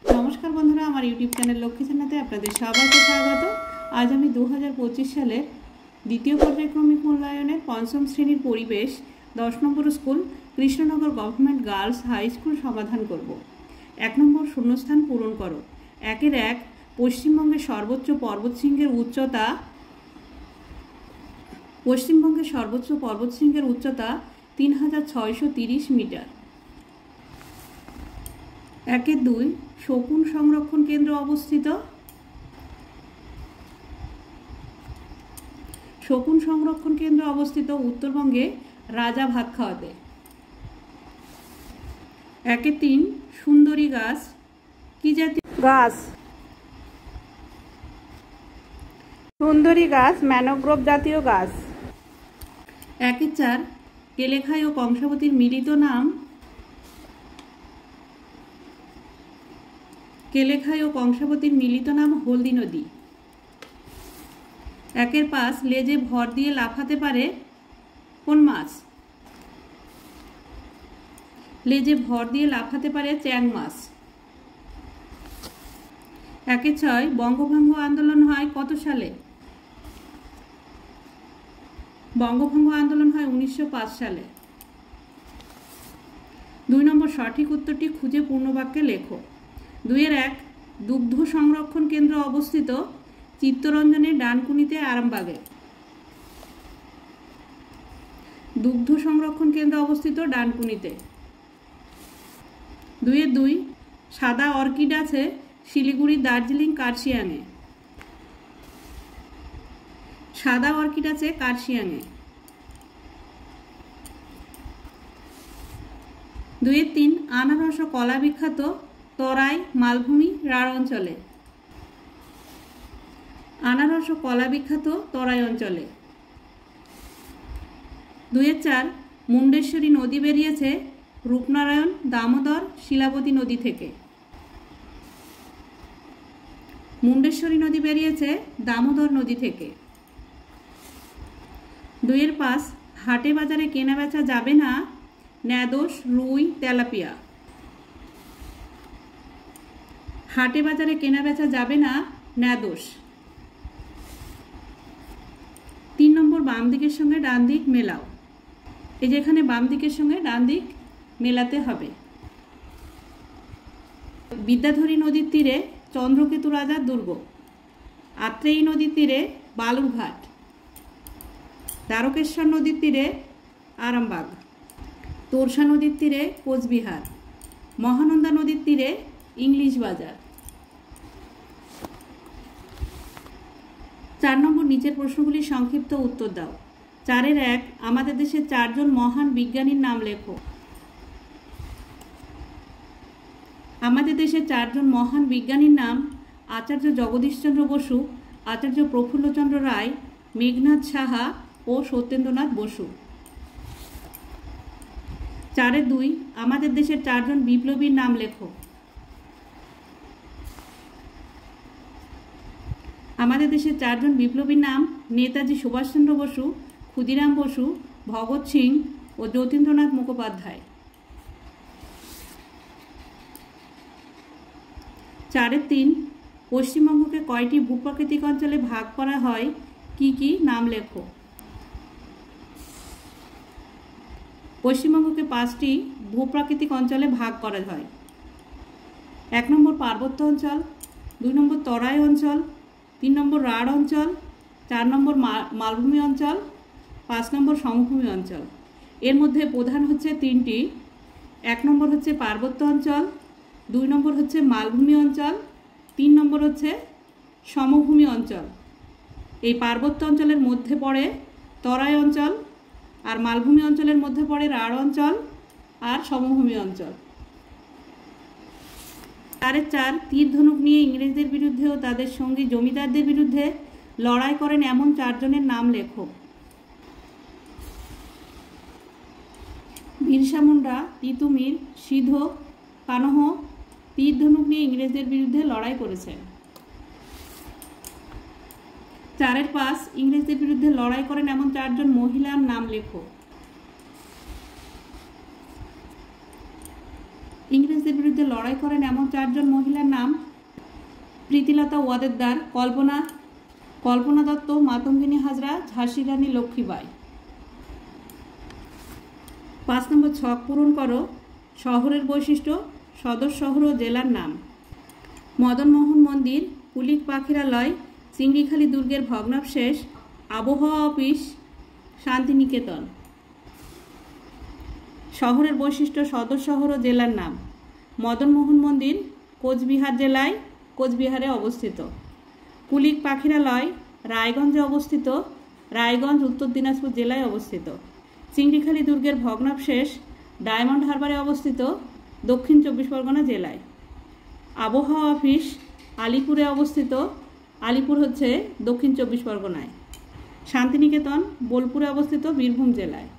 नमस्कार बंधुरा आमार यूट्यूब चैनल लक्ष्मी सेनाते आपनादेर सबाइके स्वागत। आज आमी 2025 सालेर द्वितीय पर्यायक्रमिक मूल्यायनेर पंचम श्रेणीर परिवेश 10 number school Krishnanagar government girls high school समाधान करब। 1 नम्बर शून्यस्थान पूरण करो। 1 पश्चिमबंगेर सर्वोच्च पर्वतशृंगेर उच्चता उच्चता 3630 मीटार। 1-2 शकुन संरक्षण केंद्र अवस्थित। शकुन संरक्षण केंद्र अवस्थित उत्तरबंगे राजा भातखाওয়াতে। 1-3 सुंदरी गाছ की जातीय गाছ? सुंदरी गाছ मैनग्रोव जातीय गाছ। 1-4 केलेखाई और कंसाबतीर मिलित नाम? केलेखाई और कंसाबतीर मिलित नाम हल्दी नदी। 1-5 लेजे भर दिए लाफाते पारे कोन माछ? लेजे भर दिए लाफाते पारे চ্যাং माछ। 1-6 बंगभंग आंदोलन হয় কত সালে? बंगभंग आंदोलन হয় 1905 সালে। 2 নম্বর সঠিক উত্তরটি খুঁজে পূর্ণ বাক্যে লেখো। 2-1 दुग्ध संरक्षण केंद्र अवस्थित चित्तरंजने डानकुनीते आरामबागे। दुग्ध संरक्षण केंद्र अवस्थित डानकुनीते। 2-2 सादा अर्किड आछे शिलिगुड़ी दार्जिलिंग कार्शियांगे। सादा अर्किड आछे कार्शियांगे। 2-3 आनारस और कला विख्यात तराई मालभूमि राढ़ अंचले। आनारस और कला विख्यात तराई अंचले। 2-4 मुंडेश्वरी नदी बेरिয়েছে रूपनारायण दामोदर शिलावती नदी থেকে। मुंडेश्वरी नदी बेरिয়েছে दामोदर नदी থেকে। 2-5 हाटे बाजारे केना बेचा जाबे ना ন্যাদোস রুই তেলাপিয়া। हाटे बाजारे केना बेचा जाबे ना ন্যাদোস। 3 नम्बर बाम दिकेर संगे डान दिक मेलाओ। এই যে এখানে বাম দিকের সঙ্গে ডান দিক মেলাতে হবে। বিদ্যাধরী নদীর তীরে চন্দ্রকেতু রাজার দুর্গ। আত্রেয়ী নদীর তীরে বালুরঘাট। দ্বারকেশ্বর নদীর তীরে আরামবাগ। তোরসা নদীর তীরে কোচবিহার। মহানন্দা নদীর তীরে इंग्लिश बाजार। 4 नम्बर नीचेर प्रश्नगुलिर संक्षिप्त उत्तर दाओ। 4-1 आमादेर देशे 4 जन महान विज्ञानीर नाम लेखो। आमादेर देशे 4 जन महान विज्ञानीर नाम आचार्य जगदीश चंद्र बसु, आचार्य प्रफुल्ल चंद्र राय, मेघनाथ साहा और सत्येंद्रनाथ बसु। 4-2 आमादेर देशे 4 जन विप्लबीर नाम लेखो। हमारे देशे 4 जन विप्लबीर नाम नेताजी सुभाष चंद्र बसु, क्षुदिराम बसु, भगत सिंह और ज्योतिन्द्रनाथ मुखोपाध्याय। 4-3 पश्चिमबंग के कयटी भूप्राकृतिक अंचले भाग करा हय की नाम लेखो। पश्चिमबंग के 5टी भूप्राकृतिक अंचले भाग करा हय। 1 नम्बर पार्वत्य अंचल, 2 नम्बर तराई अंचल, 3 नम्बर राढ़ अंचल, 4 नम्बर मालभूमि अंचल, 5 नम्बर समभूमि अंचल। एर मध्य प्रधान होच्छे 3टी। 1 नम्बर होच्छे पार्वत्य अंचल, 2 नम्बर होच्छे मालभूमि अंचल, 3 नम्बर होच्छे समभूमि अंचल। এই পার্বত্য অঞ্চলের মধ্যে পড়ে তরাই অঞ্চল আর মালভূমি অঞ্চলের মধ্যে পড়ে রাঢ় অঞ্চল আর সমভূমি অঞ্চল। 4-4 तीर धनुक निये इंग्रेजদের বিরুদ্ধে ও তাদের সঙ্গী জমিদারদের বিরুদ্ধে লড়াই করেন এমন 4 জনের নাম লেখো। বিরসা মুন্ডা, তিতুমির, সিধো কানহ তীর ধনুক নিয়ে ইংরেজদের বিরুদ্ধে লড়াই করেছেন। 4-5 ইংরেজদের বিরুদ্ধে লড়াই করেন এমন 4 জন মহিলার নাম লেখো। इंग्रेजদের ব্রিটিশদের বিরুদ্ধে লড়াই করেন এমন 4 জন মহিলার নাম: প্রীতিলতা ওয়াদেদার, কল্পনা দত্ত, মাতঙ্গিনী হাজরা, ঝাঁসি রানী লক্ষ্মীবাই। 5 নম্বর ছক পূরণ করো। শহরের বৈশিষ্ট্য, সদর শহর ও জেলার নাম: মদনমোহন মন্দির, কুলিক পাখিরালয়, চিংড়িখালি দুর্গের ভগ্নাবশেষ, আবহাওয়া অফিস, শান্তিনিকেতন। শহরের বৈশিষ্ট্য, সদর শহর ও জেলার নাম: মদনমোহন মন্দির কোচবিহার জেলায়, কোচবিহারে অবস্থিত। কুলিক পাখিরালয় রায়গঞ্জে অবস্থিত, রায়গঞ্জ উত্তর দিনাজপুর জেলায় অবস্থিত। চিংড়িখালি দুর্গের ভগ্নাবশেষ ডায়মন্ড হারবারে অবস্থিত, দক্ষিণ 24 পরগনা জেলায়। আবহাওয়া অফিস আলিপুরে অবস্থিত, আলিপুর হচ্ছে দক্ষিণ 24 পরগনায়। শান্তিনিকেতন বোলপুরে অবস্থিত, বীরভূম জেলায়।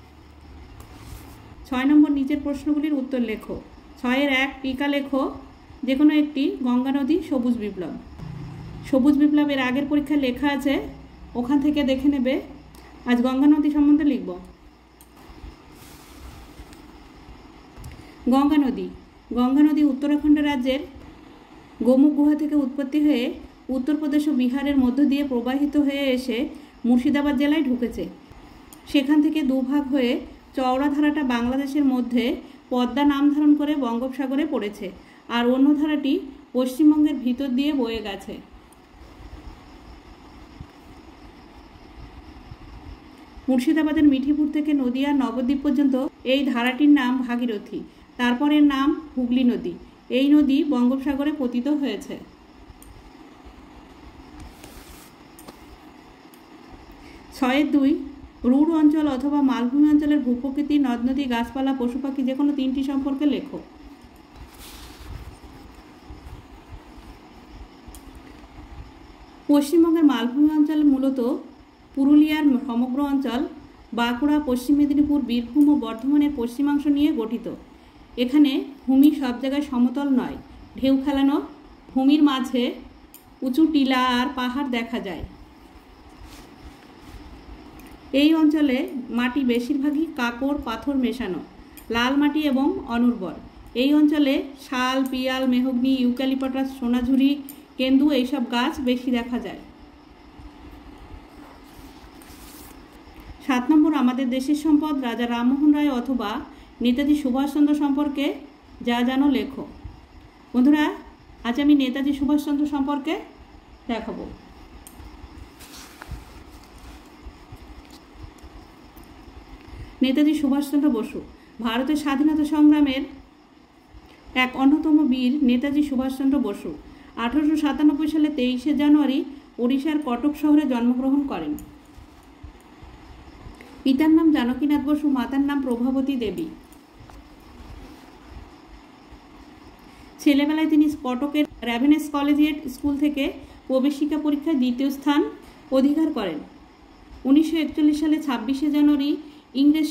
6 নম্বর নিচের প্রশ্নগুলির উত্তর লেখো। 6-এর 1 টিকা লেখো। যে কোনো একটি। গঙ্গা নদী, সবুজ বিপ্লব। সবুজ বিপ্লবের আগের পরীক্ষায় লেখা আছে, ওখান থেকে দেখে নেবে। আজ গঙ্গা নদী সম্বন্ধে লিখব। গঙ্গা নদী উত্তরাখণ্ড রাজ্যের গোমুখ গুহা থেকে উৎপত্তি হয়ে উত্তরপ্রদেশ ও বিহারের মধ্য দিয়ে প্রবাহিত হয়ে এসে মুর্শিদাবাদ জেলায় ঢুকেছে। সেখান থেকে দুভাগ হয়ে চওড়া ধারাটা বাংলাদেশের মধ্যে পদ্মা নাম ধারণ করে বঙ্গোপসাগরে পড়েছে, আর অন্য ধারাটি পশ্চিমবঙ্গের ভিতর দিয়ে বয়ে গেছে। মুর্শিদাবাদের মিঠিপুর থেকে নদিয়ার নবদ্বীপ পর্যন্ত এই ধারাটির নাম ভাগীরথী, তারপর এর নাম হুগলি নদী। এই নদী বঙ্গোপসাগরে পতিত হয়েছে। 6-এর 2 রুড় অঞ্চল অথবা মালভূমি অঞ্চলের ভূপ্রকৃতি, নদ নদী, গাছপালা, পশু পাখি যে কোনো 3টি সম্পর্কে লেখো। পশ্চিমবঙ্গের মালভূমি অঞ্চল মূলত পুরুলিয়ার সমগ্র অঞ্চল, বাঁকুড়া, পশ্চিম মেদিনীপুর, বীরভূম ও বর্ধমানের পশ্চিমাংশ নিয়ে গঠিত। এখানে ভূমি সব জায়গায় সমতল নয়, ঢেউ খেলানো। ভূমির মাঝে উঁচু টিলা আর পাহাড় দেখা যায়। এই অঞ্চলে মাটি বেশিরভাগই কাঁকড় পাথর মেশানো, লাল মাটি এবং অনুর্বর। এই অঞ্চলে শাল, পিয়াল, মেহগনি, ইউক্যালিপটাস, সোনাঝুরি, কেন্দু এইসব গাছ বেশি দেখা যায়। 7 নম্বর আমাদের দেশের সম্পদ, রাজা রামমোহন রায় অথবা নেতাজি সুভাষচন্দ্র সম্পর্কে যা জানো লেখো। বন্ধুরা, আজ আমি নেতাজি সুভাষচন্দ্র সম্পর্কে দেখাবো। নেতাজি সুভাষচন্দ্র বসু ভারতের স্বাধীনতা সংগ্রামের এক অন্যতম বীর নেতাজি সুভাষচন্দ্র বসু 1897 সালে 23শে জানুয়ারি ওড়িশার কটক শহরে জন্মগ্রহণ করেন। পিতার নাম জানকীনাথ বসু, মাতার নাম প্রভাবতী দেবী। ছেলেবেলায় তিনি কটকের র্যাভেনেস কলেজিয়েট স্কুল থেকে প্রবেশিকা পরীক্ষায় 2য় স্থান অধিকার করেন। 1941 সালে 26শে জানুয়ারি ইংরেজ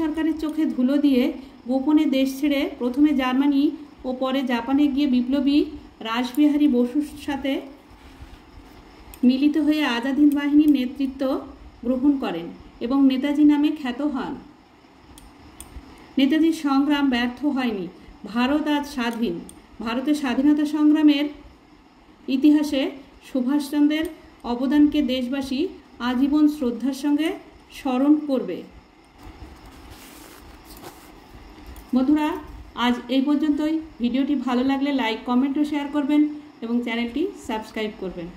সরকারের চোখে ধুলো দিয়ে গোপনে দেশ ছেড়ে প্রথমে জার্মানি ও পরে জাপানে গিয়ে বিপ্লবী রাসবিহারী বসুর সাথে মিলিত হয়ে আজাদ হিন্দ বাহিনীর নেতৃত্ব গ্রহণ করেন এবং নেতাজি নামে খ্যাত হন। নেতাজির সংগ্রাম ব্যর্থ হয়নি। ভারত আজ স্বাধীন। ভারতের স্বাধীনতা সংগ্রামের ইতিহাসে সুভাষচন্দ্রের অবদানকে দেশবাসী আজীবন শ্রদ্ধার সঙ্গে স্মরণ করবে। বন্ধুরা, আজ এই পর্যন্তই। ভিডিওটি ভালো লাগলে লাইক, কমেন্ট ও শেয়ার করবেন এবং চ্যানেলটি সাবস্ক্রাইব করবেন।